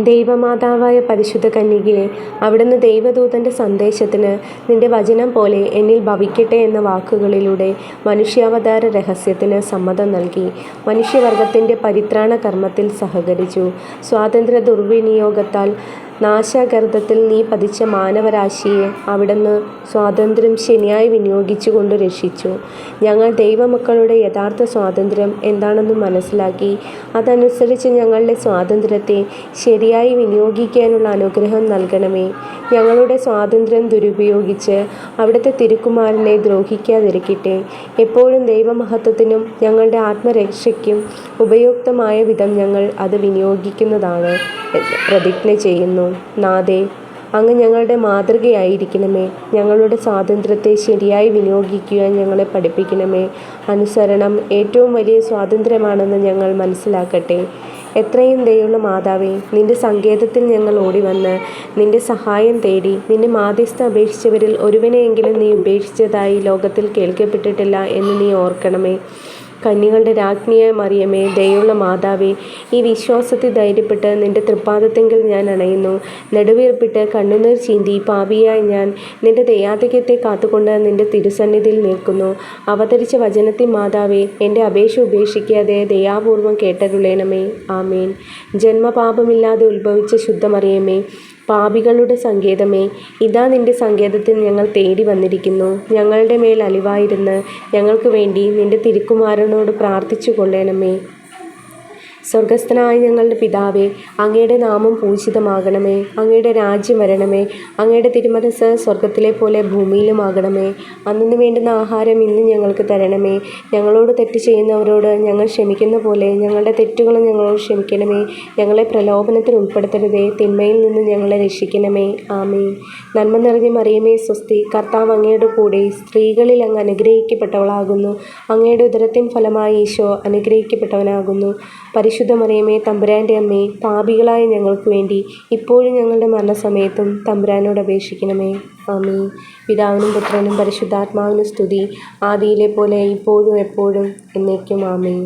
ദൈവമാതാവായ പരിശുദ്ധ കന്യകയെ, അവിടുന്ന് ദൈവദൂതൻ്റെ സന്ദേശത്തിന് നിന്റെ വചനം പോലെ എന്നിൽ ഭവിക്കട്ടെ എന്ന വാക്കുകളിലൂടെ മനുഷ്യാവതാര രഹസ്യത്തിന് സമ്മതം നൽകി. മനുഷ്യവർഗത്തിൻ്റെ പരിത്രാണ കർമ്മത്തിൽ സഹകരിച്ചു. സ്വാതന്ത്ര്യ ദുർവിനിയോഗത്താൽ നാശാഗർത്തത്തിൽ നീ പതിച്ച മാനവരാശിയെ അവിടുന്ന് സ്വാതന്ത്ര്യം ശരിയായി വിനിയോഗിച്ചുകൊണ്ട് രക്ഷിച്ചു. ഞങ്ങൾ ദൈവമക്കളുടെ യഥാർത്ഥ സ്വാതന്ത്ര്യം എന്താണെന്ന് മനസ്സിലാക്കി അതനുസരിച്ച് ഞങ്ങളുടെ സ്വാതന്ത്ര്യത്തെ ശരിയായി വിനിയോഗിക്കാനുള്ള അനുഗ്രഹം നൽകണമേ. ഞങ്ങളുടെ സ്വാതന്ത്ര്യം ദുരുപയോഗിച്ച് അവിടുത്തെ തിരുക്കുമാരനെ ദ്രോഹിക്കാതിരിക്കട്ടെ. എപ്പോഴും ദൈവമഹത്വത്തിനും ഞങ്ങളുടെ ആത്മരക്ഷയ്ക്കും ഉപയുക്തമായ വിധം ഞങ്ങൾ അത് വിനിയോഗിക്കുന്നതാണ് പ്രതിജ്ഞ ചെയ്യുന്നു. നാഥേ, അങ്ങ് ഞങ്ങളുടെ മാതൃകയായിരിക്കണമേ. ഞങ്ങളുടെ സ്വാതന്ത്ര്യത്തെ ശരിയായി വിനിയോഗിക്കുവാൻ ഞങ്ങളെ പഠിപ്പിക്കണമേ. അനുസരണം ഏറ്റവും വലിയ സ്വാതന്ത്ര്യമാണെന്ന് ഞങ്ങൾ മനസ്സിലാക്കട്ടെ. എത്രയും ദയുള്ള മാതാവേ, നിന്റെ സങ്കേതത്തിൽ ഞങ്ങൾ ഓടിവന്ന് നിന്റെ സഹായം തേടി. നിന്റെ മാധ്യസ്ഥ അപേക്ഷിച്ചവരിൽ ഒരുവനെയെങ്കിലും നീ ഉപേക്ഷിച്ചതായി ലോകത്തിൽ കേൾക്കപ്പെട്ടിട്ടില്ല എന്ന് നീ ഓർക്കണമേ. കന്യകളുടെ രാജ്ഞിയായ മറിയമേ, ദയുള്ള മാതാവേ, ഈ വിശ്വാസത്തിൽ ധൈര്യപ്പെട്ട് നിന്റെ തൃപ്പാദത്തെങ്കിൽ ഞാൻ അണയുന്നു. നെടുവീർപ്പിട്ട് കണ്ണുനീർ ചീന്തി പാപിയായ ഞാൻ നിന്റെ ദയാധിക്യത്തെ കാത്തുകൊണ്ട് നിന്റെ തിരുസന്നിധിയിൽ നിൽക്കുന്നു. അവതരിച്ച വചനത്തിൽ മാതാവേ, എൻ്റെ അപേക്ഷ ഉപേക്ഷിക്കാതെ ദയാപൂർവം കേട്ടരുളേണമേ. ആമേൻ. ജന്മപാപമില്ലാതെ ഉത്ഭവിച്ച ശുദ്ധമറിയമേ, പാപികളുടെ സങ്കേതമേ, ഇതാ നിന്റെ സങ്കേതത്തിൽ ഞങ്ങൾ തേടി വന്നിരിക്കുന്നു. ഞങ്ങളുടെ മേൽ അലിവായിരുന്ന് ഞങ്ങൾക്ക് വേണ്ടി നിന്റെ തിരുക്കുമാരനോട് പ്രാർത്ഥിച്ചു കൊള്ളണമേ. സ്വർഗസ്ഥനായ ഞങ്ങളുടെ പിതാവേ, അങ്ങയുടെ നാമം പൂജിതമാകണമേ. അങ്ങയുടെ രാജ്യം വരണമേ. അങ്ങയുടെ തിരുമനസ്സ് സ്വർഗത്തിലെ പോലെ ഭൂമിയിലുമാകണമേ. അന്നു വേണ്ടുന്ന ആഹാരം ഇന്ന് ഞങ്ങൾക്ക് തരണമേ. ഞങ്ങളോട് തെറ്റ് ചെയ്യുന്നവരോട് ഞങ്ങൾ ക്ഷമിക്കുന്ന പോലെ ഞങ്ങളുടെ തെറ്റുകളും ഞങ്ങളോട് ക്ഷമിക്കണമേ. ഞങ്ങളെ പ്രലോഭനത്തിൽ ഉൾപ്പെടുത്തരുതേ, തിന്മയിൽ നിന്ന് ഞങ്ങളെ രക്ഷിക്കണമേ. ആമേൻ. നന്മ നിറഞ്ഞ മറിയമേ, സ്വസ്തി. കർത്താവ് അങ്ങയുടെ കൂടെ, സ്ത്രീകളിൽ അങ്ങ് അനുഗ്രഹിക്കപ്പെട്ടവളാകുന്നു. അങ്ങയുടെ ഉദരത്തിൻ ഫലമായി ഈശോ അനുഗ്രഹിക്കപ്പെട്ടവനാകുന്നു. പരിശുദ്ധ മറിയമേ, തമ്പുരാൻ്റെ അമ്മേ, പാപികളായ ഞങ്ങൾക്ക് വേണ്ടി ഇപ്പോഴും ഞങ്ങളുടെ മരണസമയത്തും തമ്പുരാനോട് അപേക്ഷിക്കണമേ. ആമേൻ. പിതാവിനും പുത്രനും പരിശുദ്ധാത്മാവിനും സ്തുതി, ആദിയിലെ പോലെ ഇപ്പോഴും എപ്പോഴും എന്നേക്കും. ആമേൻ.